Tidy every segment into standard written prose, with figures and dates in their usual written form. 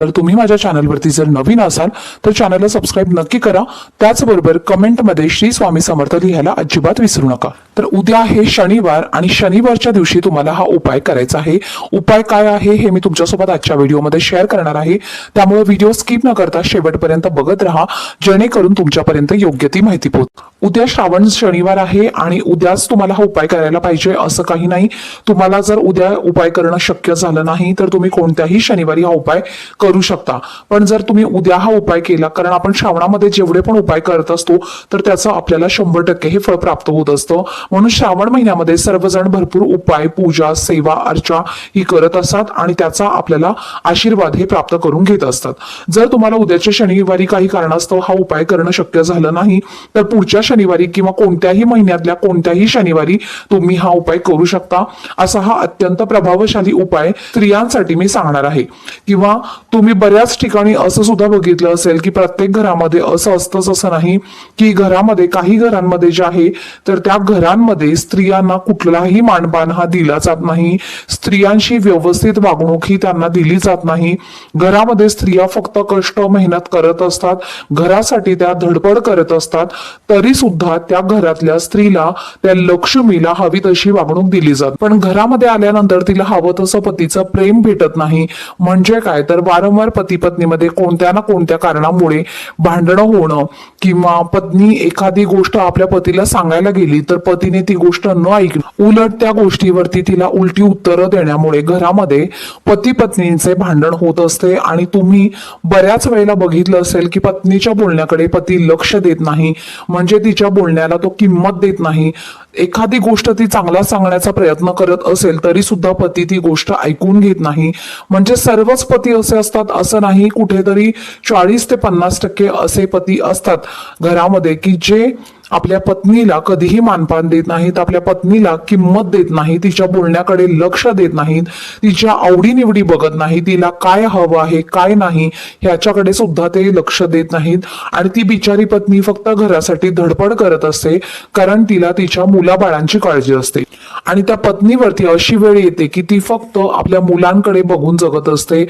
तर तुम्ही माझ्या चॅनलवरती जर नवीन असाल तर चॅनलला सबस्क्राईब नक्की करा। त्याचबरोबर कमेंटमध्ये श्री स्वामी समर्थ लिहायला अजिबात विसरू नका। तर उद्या आहे शनिवार आणि शनिवारच्या दिवशी तुम्हाला हा उपाय करायचा आहे। उपाय काय आहे हे मी तुमच्यासोबत आजच्या व्हिडिओमध्ये शेअर करणार आहे, त्यामुळे व्हिडिओ स्किप न करता शेवटपर्यंत बघत राहा, जेणेकरून तुमच्यापर्यंत योग्य ती माहिती पोहोचेल। उद्या श्रावण शनिवार आहे आणि उद्याच तुम्हाला हा उपाय करायला पाहिजे असं काही नाही। तुम्हाला जर उद्या उपाय करणं शक्य झालं नाही तर तुम्ही कोणत्याही शनिवारी हा उपाय करू शकता। पण जर तुम्ही उद्या हा उपाय केला, कारण आपण श्रावणामध्ये जेवढे पण उपाय करत असतो तर त्याचं आपल्याला 100% हे फळ प्राप्त होत असतं। म्हणून श्रावण महिन्यामध्ये सर्वजण भरपूर उपाय, पूजा, सेवा, अर्चा ही करत असतात आणि त्याचा आपल्याला आशीर्वाद हे प्राप्त करून घेत असतात। जर तुम्हाला उद्याच्या शनिवारी काही कारणास्तव हा उपाय करणं शक्य झालं नाही तर पुढच्या शनिवारी किंवा कोणत्याही महिन्यातल्या कोणत्याही शनिवारी तुम्ही हा उपाय करू शकता। असा हा अत्यंत प्रभावशाली उपाय स्त्रियांसाठी मी सांगणार आहे। किंवा तुम्ही बऱ्याच ठिकाणी असं सुद्धा बघितलं असेल की प्रत्येक घरामध्ये असं असतंच असं नाही, की घरामध्ये काही घरांमध्ये जे आहे तर त्या घरांमध्ये स्त्रियांना कुठलाही मानपान हा दिला जात नाही, स्त्रियांशी व्यवस्थित वागणूक ही त्यांना दिली जात नाही। घरामध्ये स्त्रिया फक्त कष्ट मेहनत करत असतात, घरासाठी त्या धडपड करत असतात, तरी सुद्धा त्या घरातल्या स्त्रीला, त्या लक्ष्मीला हवी तशी वागणूक दिली जात। पण घरामध्ये आल्यानंतर तिला हवं तसं पतीचं प्रेम भेटत नाही। म्हणजे काय तर वारंवार पती पत्नीमध्ये कोणत्या ना कोणत्या कारणामुळे भांडणं होणं, किंवा पत्नी एखादी गोष्ट आपल्या पतीला सांगायला गेली तर पतीने ती गोष्ट न ऐकणं, उलट त्या गोष्टीवरती तिला उलटी उत्तरं देण्यामुळे घरामध्ये पती पत्नींचे भांडण होत असते। आणि तुम्ही बऱ्याच वेळेला बघितलं असेल की पत्नीच्या बोलण्याकडे पती लक्ष देत नाही, म्हणजे तिच्या बोलण्याला तो किंमत देत नाही। एखादी गोष्ट ती चांगला सांगण्याचा प्रयत्न करत असेल तरी सुद्धा पती ती गोष्ट ऐकून घेत नाही। म्हणजे सर्वच पती असे असतात असं नाही, कुठेतरी 40 ते 50% असे पती असतात घरामध्ये की जे आपल्या पत्नीला कधीही मानपान देत नाहीत, आपल्या पत्नीला किंमत देत नाही, तिच्या बोलण्याकडे लक्ष देत नाहीत, तिच्या आवडीनिवडी बघत नाही, तिला काय हवं आहे काय नाही ह्याच्याकडे सुद्धा ते लक्ष देत नाहीत। आणि ती बिचारी पत्नी फक्त घरासाठी धडपड करत असते, कारण तिला तिच्या मुलाबाळांची काळजी असते। आणि त्या पत्नीवरती अशी वेळ येते की ती फक्त आपल्या मुलांकडे बघून जगत असते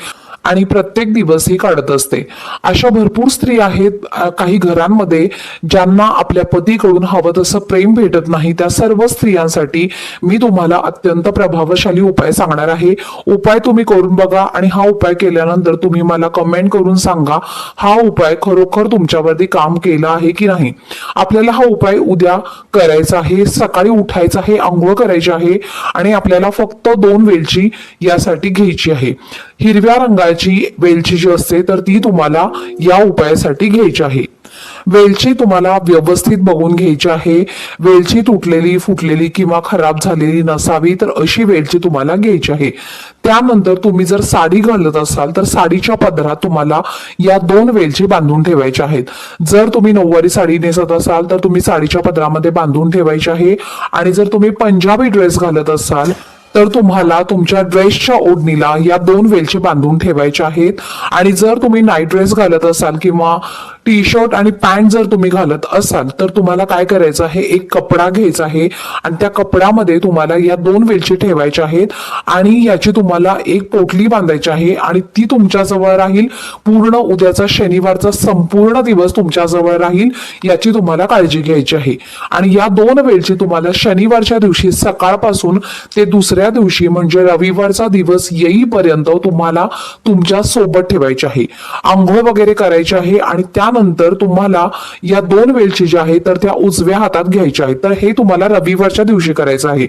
आणि प्रत्येक दिवस ही काढत असते। अशा भरपूर स्त्री आहेत काही घरांमध्ये ज्यांना आपल्या पतीकडून हवं तसं प्रेम भेटत नाही। त्या सर्व स्त्रियांसाठी मी तुम्हाला अत्यंत प्रभावशाली उपाय सांगणार आहे। उपाय तुम्ही करून बघा आणि हा उपाय केल्यानंतर तुम्ही मला कमेंट करून सांगा हा उपाय खरोखर तुमच्यावरती काम केला आहे की नाही। आपल्याला हा उपाय उद्या करायचा आहे, सकाळी उठायचं आहे, आंघोळ करायची आहे आणि आपल्याला फक्त 2 वेलची यासाठी घ्यायची आहे। हिरव्या रंगाची वेलची जी असते तर ती तुम्हाला या उपायासाठी घ्यायची आहे। वेलची तुम्हाला व्यवस्थित बघून घ्यायची आहे। वेलची तुटलेली, फुटलेली किंवा खराब झालेली नसावी, तर अशी वेलची तुम्हाला घ्यायची आहे। त्यानंतर तुम्ही जर साडी घालत असाल तर साडीच्या पदरात तुम्हाला या 2 वेलची बांधून ठेवायच्या आहेत। जर तुम्ही नऊवारी साडी नेसत असाल तर तुम्ही साडीच्या पदरामध्ये बांधून ठेवायची आहे। आणि जर तुम्ही पंजाबी ड्रेस घालत असाल तर तुम्हाला तुमच्या ड्रेसच्या ओढणीला या 2 वेलची बांधून ठेवायच्या आहेत। आणि जर तुम्ही नाईट ड्रेस घालत असाल किंवा टी शर्ट आणि पॅन्ट जर तुम्ही घालत असाल तर तुम्हाला काय करायचं आहे, एक कपडा घ्यायचा आहे आणि त्या कपड्यामध्ये तुम्हाला या 2 वेलची ठेवायच्या आहेत आणि याची तुम्हाला एक पोटली बांधायची आहे आणि ती तुमच्या जवळ राहील पूर्ण उद्याचा शनिवारचा संपूर्ण दिवस तुमच्या जवळ राहील, याची तुम्हाला काळजी घ्यायची आहे। आणि या 2 वेलची तुम्हाला शनिवारच्या दिवशी सकाळपासून ते दुसऱ्या दिवशी म्हणजे रविवारचा दिवस येईपर्यंत तुम्हाला तुमच्या सोबत ठेवायची आहे। आंघोळ वगैरे करायची आहे आणि त्यानंतर तुम्हाला या 2 वेलची ज्या आहेत तर त्या उजव्या हातात घ्यायच्या आहेत। तर हे तुम्हाला रविवारच्या दिवशी करायचं आहे।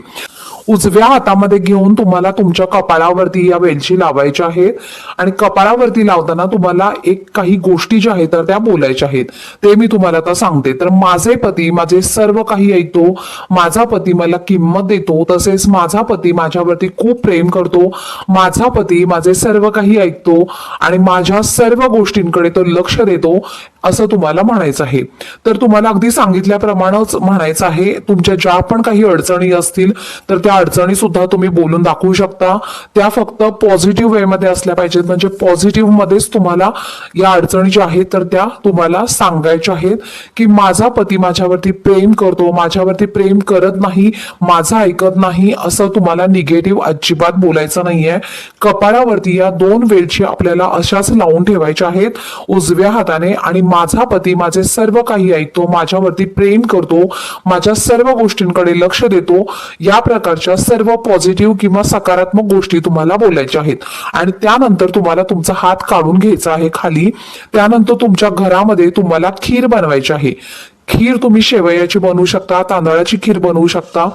उजव्या हातामध्ये घेऊन तुम्हाला तुमच्या कपाळावरती या वेलची लावायच्या आहेत आणि कपाळावरती लावताना तुम्हाला एक काही गोष्टी ज्या आहेत तर त्या बोलायच्या आहेत, ते मी तुम्हाला आता सांगते। तर माझे पती माझे सर्व काही ऐकतो, माझा पती मला किंमत देतो, तसेच माझा पती माझ्यावरती खूप प्रेम करतो, माझा पती माझे सर्व काही ऐकतो आणि माझ्या सर्व गोष्टींकडे तो लक्ष देतो। असं तुम्हाला म्हणायचं आहे. तर तुम्हाला अगदी सांगितल्याप्रमाणेच म्हणायचं आहे. तुमच्या ज्या पण काही अडचणी असतील तर त्या अडचणी सुद्धा तुम्ही बोलून दाखवू शकता. त्या फक्त पॉझिटिव्ह वे मध्ये असल्या पाहिजेत, म्हणजे पॉझिटिव्ह मध्येच तुम्हाला या अडचणी ज्या आहेत तर त्या तुम्हाला सांगायच्या आहेत की माझा पती माझ्यावरती प्रेम करतो, माझ्यावरती प्रेम करत नाही, माझं ऐकत नाही, असं तुम्हाला निगेटिव्ह अजिबात बोलायचं नाहीये. कपाळावरती या 2 वेलची आपल्याला अशाच लावून ठेवायच्या आहेत उजव्या हाताने, आणि माझा पती माझे सर्व काही ऐकतो, माझ्यावरती प्रेम करतो, माझ्या सर्व गोष्टींकडे लक्ष देतो, या प्रकारच्या सर्व पॉझिटिव्ह किंवा सकारात्मक गोष्टी तुम्हाला बोलायच्या आहेत. आणि त्यानंतर तुम्हाला तुमचा हात काढून घ्यायचा आहे खाली. त्यानंतर तुमच्या घरामध्ये तुम्हाला खीर बनवायची आहे. खीर तुम्ही शेवयाची बनवू शकता, तांदळाची खीर बनवू शकता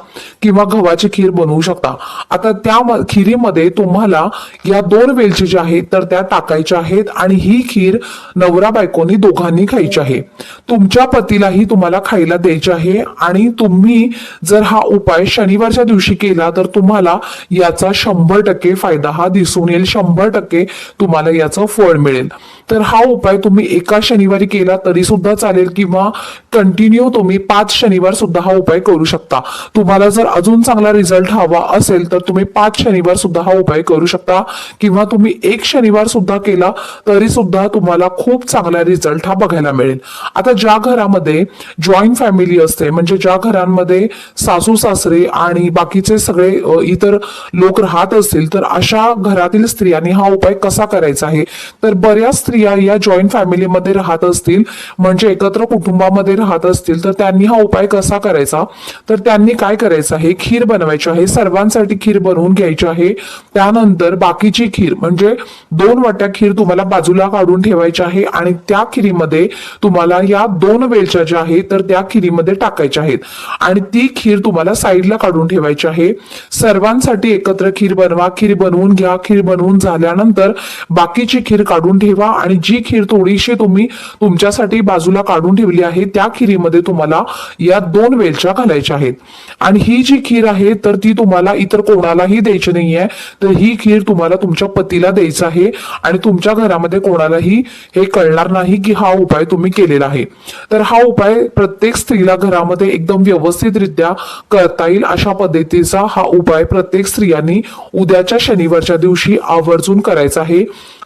किंवा गव्हाची खीर बनवू शकता. आता त्या खिरीमध्ये तुम्हाला या 2 वेलची ज्या आहेत तर त्या टाकायच्या आहेत, आणि ही खीर नवरा बायकोनी दोघांनी खायची आहे. तुमच्या पतीलाही तुम्हाला खायला द्यायची आहे. आणि तुम्ही जर हा उपाय शनिवारच्या दिवशी केला तर तुम्हाला याचा 100% फायदा हा दिसून येईल, 100% तुम्हाला याचं फळ मिळेल. तर हा उपाय तुम्ही एका शनिवारी केला तरी सुद्धा चालेल, किंवा कंटिन्यू तुम्ही 5 शनिवार सुद्धा हा उपाय करू शकता. तुम्हाला जर अजून चांगला रिझल्ट हवा असेल तर तुम्ही 5 शनिवार सुद्धा हा उपाय करू शकता, किंवा तुम्ही 1 शनिवार सुद्धा केला तरी सुद्धा तुम्हाला खूप चांगला रिझल्ट हा बघायला मिळेल. आता ज्या घरामध्ये जॉईंट फॅमिली असते, म्हणजे ज्या घरांमध्ये सासू सासरे आणि बाकीचे सगळे इतर लोक राहत असतील, तर अशा घरातील स्त्रियांनी हा उपाय कसा करायचा आहे. तर बऱ्याच स्त्रिया या जॉईंट फॅमिलीमध्ये राहत असतील, म्हणजे एकत्र कुटुंबामध्ये राहत असतील, तर त्यांनी हा उपाय कसा करायचा. तर त्यांनी काय करायचं आहे, खीर बनवायची आहे, सर्वांसाठी खीर बनवून घ्यायची आहे. त्यानंतर बाकीची खीर म्हणजे 2 वाट्या खीर तुम्हाला बाजूला काढून ठेवायची आहे, आणि त्या खिरीमध्ये तुम्हाला या 2 वेलच्या ज्या आहेत तर त्या खिरीमध्ये टाकायच्या आहेत, आणि ती खीर तुम्हाला साईडला काढून ठेवायची आहे. सर्वांसाठी एकत्र खीर बनवा, खीर बनवून घ्या. खीर बनवून झाल्यानंतर बाकीची खीर काढून ठेवा, आणि जी खीर थोडीशी तुम्ही तुमच्यासाठी बाजूला काढून ठेवली आहे त्या खिरीमध्ये तुम्हाला या 2 वेलच्या घालायच्या आहेत. आणि ही जी खीर आहे तर ती तुम्हाला इतर कोणालाही द्यायची नाहीये, तर ही खीर तुम्हाला तुमच्या पतीला द्यायचं आहे, आणि तुमच्या घरामध्ये कोणालाही हे कळणार नाही की हा उपाय तुम्ही केलेला आहे. तर हा उपाय प्रत्येक स्त्रीला घरामध्ये एकदम व्यवस्थितरित्या करता येईल अशा पद्धतीचा हा उपाय प्रत्येक स्त्रियांनी उद्याच्या शनिवारच्या दिवशी आवर्जून करायचा आहे.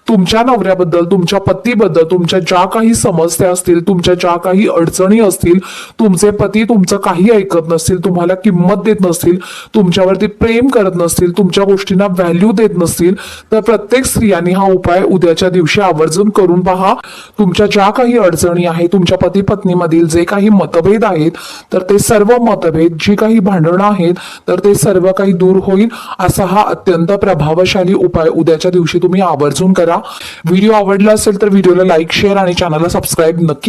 तुमच्या नवऱ्याबद्दल, तुमच्या पतीबद्दल तुमच्या ज्या काही समस्या असतील, तुमच्या ज्या काही अडचणी असतील, तुमचे पती तुमचं काही ऐकत नसतील, तुम्हाला किंमत देत नसतील, तुमच्यावरती प्रेम करत नसतील, तुमच्या गोष्टींना व्हॅल्यू देत नसतील, तर प्रत्येक स्त्रियांनी हा उपाय उद्याच्या दिवशी आवर्जून करून पहा. तुमच्या ज्या काही अडचणी आहेत, तुमच्या पती पत्नीमधील जे काही मतभेद आहेत तर ते सर्व मतभेद, जी काही भांडणं आहेत तर ते सर्व काही दूर होईल. असा हा अत्यंत प्रभावशाली उपाय उद्याच्या दिवशी तुम्ही आवर्जून करा. व्हिडिओ आवडला असेल तर व्हिडिओला लाईक, शेअर आणि चॅनलला सबस्क्राईब नक्की